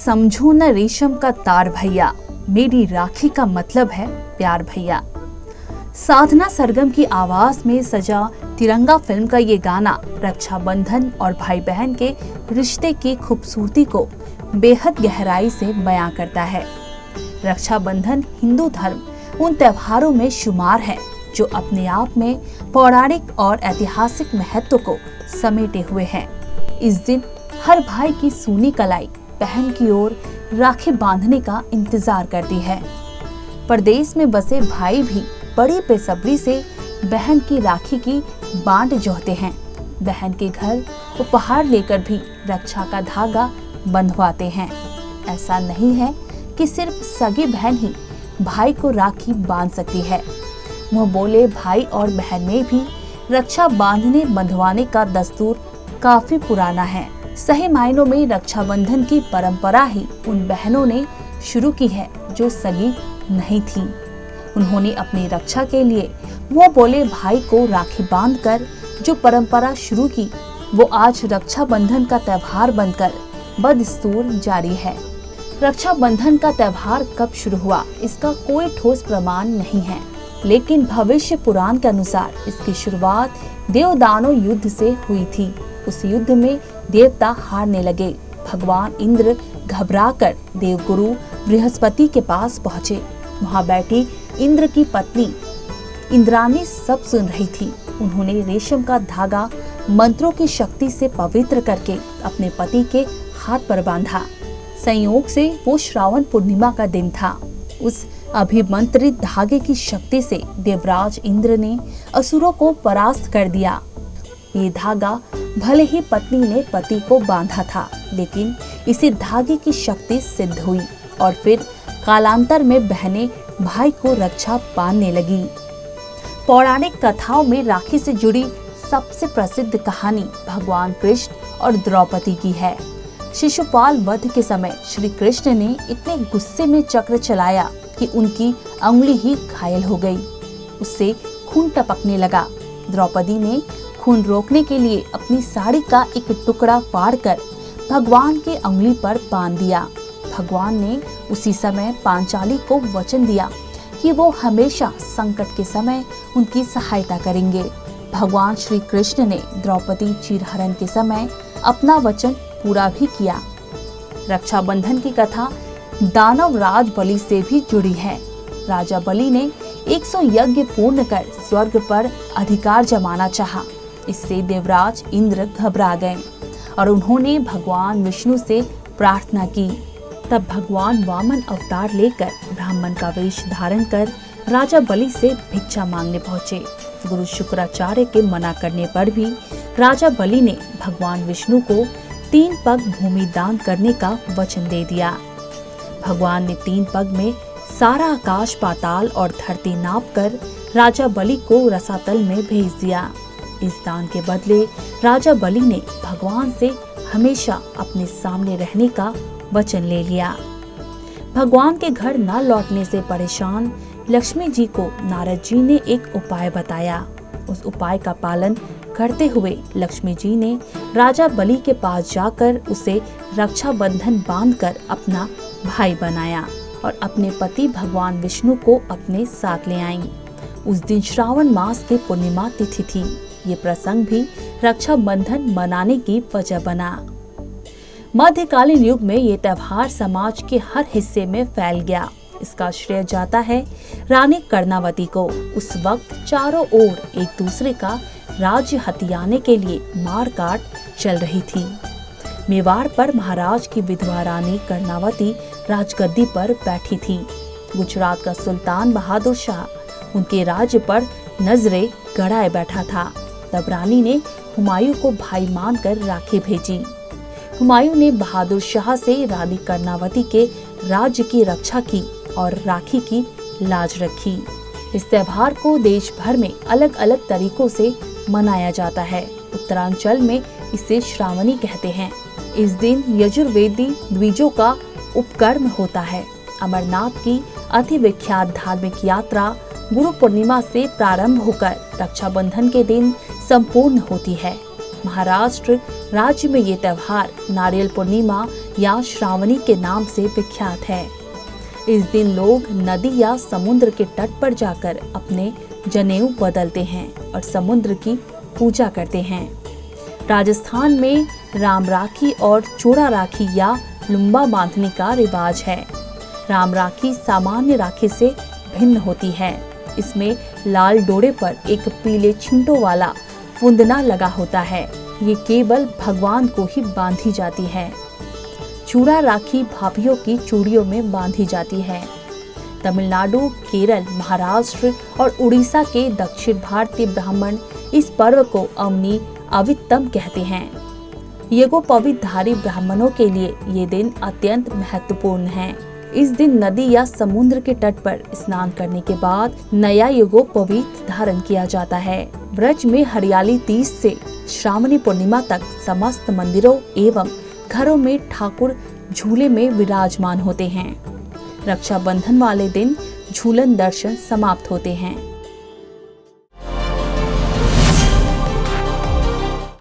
समझो न रेशम का तार भैया, मेरी राखी का मतलब है प्यार भैया। साधना सरगम की आवाज में सजा तिरंगा फिल्म का ये गाना रक्षाबंधन और भाई बहन के रिश्ते की खूबसूरती को बेहद गहराई से बयां करता है। रक्षाबंधन हिंदू धर्म उन त्योहारों में शुमार है जो अपने आप में पौराणिक और ऐतिहासिक महत्व को समेटे हुए हैं। इस दिन हर भाई की सूनी कलाई बहन की ओर राखी बांधने का इंतजार करती है। परदेश में बसे भाई भी बड़ी बेसब्री से बहन की राखी की बांट जोहते हैं। बहन के घर उपहार लेकर भी रक्षा का धागा बंधवाते हैं। ऐसा नहीं है कि सिर्फ सगी बहन ही भाई को राखी बांध सकती है। मुंह बोले भाई और बहन में भी रक्षा बांधने बंधवाने का दस्तूर काफी पुराना है। सही मायनों में रक्षाबंधन की परंपरा ही उन बहनों ने शुरू की है जो सगी नहीं थी। उन्होंने अपनी रक्षा के लिए वो बोले भाई को राखी बांधकर जो परंपरा शुरू की, वो आज रक्षाबंधन का त्योहार बनकर बदस्तूर जारी है। रक्षाबंधन का त्योहार कब शुरू हुआ इसका कोई ठोस प्रमाण नहीं है, लेकिन भविष्य पुराण के अनुसार इसकी शुरुआत देवदानव युद्ध से हुई थी। उस युद्ध में देवता हारने लगे। भगवान इंद्र घबराकर देवगुरु बृहस्पति के पास पहुँचे। वहाँ बैठी इंद्र की पत्नी इंद्राणी सब सुन रही थी। उन्होंने रेशम का धागा मंत्रों की शक्ति से पवित्र करके अपने पति के हाथ पर बांधा। संयोग से वो श्रावण पूर्णिमा का दिन था। उस अभिमंत्रित धागे की शक्ति से देवराज इंद्र ने असुरों को परास्त कर दिया। ये धागा भले ही पत्नी ने पति को बांधा था, लेकिन इसी धागे की शक्ति सिद्ध हुई और फिर कालांतर में बहनें भाई को रक्षा बांधने लगी। पौराणिक कथाओं में राखी से जुड़ी सबसे प्रसिद्ध कहानी भगवान कृष्ण और द्रौपदी की है। शिशुपाल वध के समय श्री कृष्ण ने इतने गुस्से में चक्र चलाया कि उनकी अंगुली ही घायल हो गई। उससे खून टपकने लगा। द्रौपदी ने खून रोकने के लिए अपनी साड़ी का एक टुकड़ा फाड़कर भगवान की अंगुली पर बांध दिया। भगवान ने उसी समय पांचाली को वचन दिया कि वो हमेशा संकट के समय उनकी सहायता करेंगे। भगवान श्री कृष्ण ने द्रौपदी चीरहरण के समय अपना वचन पूरा भी किया। रक्षाबंधन की कथा दानव राज बलि से भी जुड़ी है। राजा बलि ने 100 यज्ञ पूर्ण कर स्वर्ग पर अधिकार जमाना चाहा। इससे देवराज इंद्र घबरा गए और उन्होंने भगवान विष्णु से प्रार्थना की। तब भगवान वामन अवतार लेकर ब्राह्मण का वेश धारण कर राजा बलि से भिक्षा मांगने पहुँचे। गुरु शुक्राचार्य के मना करने पर भी राजा बलि ने भगवान विष्णु को 3 पग भूमि दान करने का वचन दे दिया। भगवान ने 3 पग में सारा आकाश पाताल और धरती नाप कर राजा बलि को रसातल में भेज दिया। इस दान के बदले राजा बलि ने भगवान से हमेशा अपने सामने रहने का वचन ले लिया। भगवान के घर न लौटने से परेशान लक्ष्मी जी को नारद जी ने एक उपाय बताया। उस उपाय का पालन करते हुए लक्ष्मी जी ने राजा बलि के पास जाकर उसे रक्षाबंधन बांधकर अपना भाई बनाया और अपने पति भगवान विष्णु को अपने साथ ले आईं। उस दिन श्रावण मास की पूर्णिमा तिथि थी। ये प्रसंग भी रक्षाबंधन मनाने की वजह बना। मध्यकालीन युग में ये त्योहार समाज के हर हिस्से में फैल गया। इसका श्रेय जाता है रानी कर्णावती को। उस वक्त चारों ओर एक दूसरे का राज्य हथियाने के लिए मार काट चल रही थी। मेवाड़ पर महाराज की विधवा रानी कर्णावती राजगद्दी पर बैठी थी। गुजरात का सुल्तान बहादुर शाह उनके राज्य पर नजरे गड़ाए बैठा था। तब रानी ने हुमायूं को भाई मानकर राखी भेजी। हुमायूं ने बहादुर शाह से रानी कर्णावती के राज्य की रक्षा की और राखी की लाज रखी। इस त्योहार को देश भर में अलग अलग तरीकों से मनाया जाता है। उत्तरांचल में इसे श्रावणी कहते हैं। इस दिन यजुर्वेदी द्विजों का उपकर्म होता है। अमरनाथ की अति विख्यात धार्मिक यात्रा गुरु पूर्णिमा से प्रारंभ होकर रक्षाबंधन के दिन संपूर्ण होती है। महाराष्ट्र राज्य में ये त्योहार नारियल पूर्णिमा या श्रावणी के नाम से विख्यात है। इस दिन लोग नदी या समुद्र के तट पर जाकर अपने जनेऊ बदलते हैं और समुद्र की पूजा करते हैं। राजस्थान में राम राखी और चूड़ा राखी या लुम्बा बांधने का रिवाज है। राम राखी सामान्य राखी से भिन्न होती है। इसमें लाल डोरे पर एक पीले छींटों वाला फुंदना लगा होता है। ये केवल भगवान को ही बांधी जाती है। चूड़ा राखी भाभीयों की चूड़ियों में बांधी जाती है। तमिलनाडु, केरल, महाराष्ट्र और उड़ीसा के दक्षिण भारतीय ब्राह्मण इस पर्व को अवनी अवितम कहते हैं। यज्ञोपवीतधारी ब्राह्मणों के लिए ये दिन अत्यंत महत्वपूर्ण है। इस दिन नदी या समुद्र के तट पर स्नान करने के बाद नया यज्ञोपवीत धारण किया जाता है। ब्रज में हरियाली तीज से श्रावणी पूर्णिमा तक समस्त मंदिरों एवं घरों में ठाकुर झूले में विराजमान होते हैं। रक्षाबंधन वाले दिन झूलन दर्शन समाप्त होते हैं।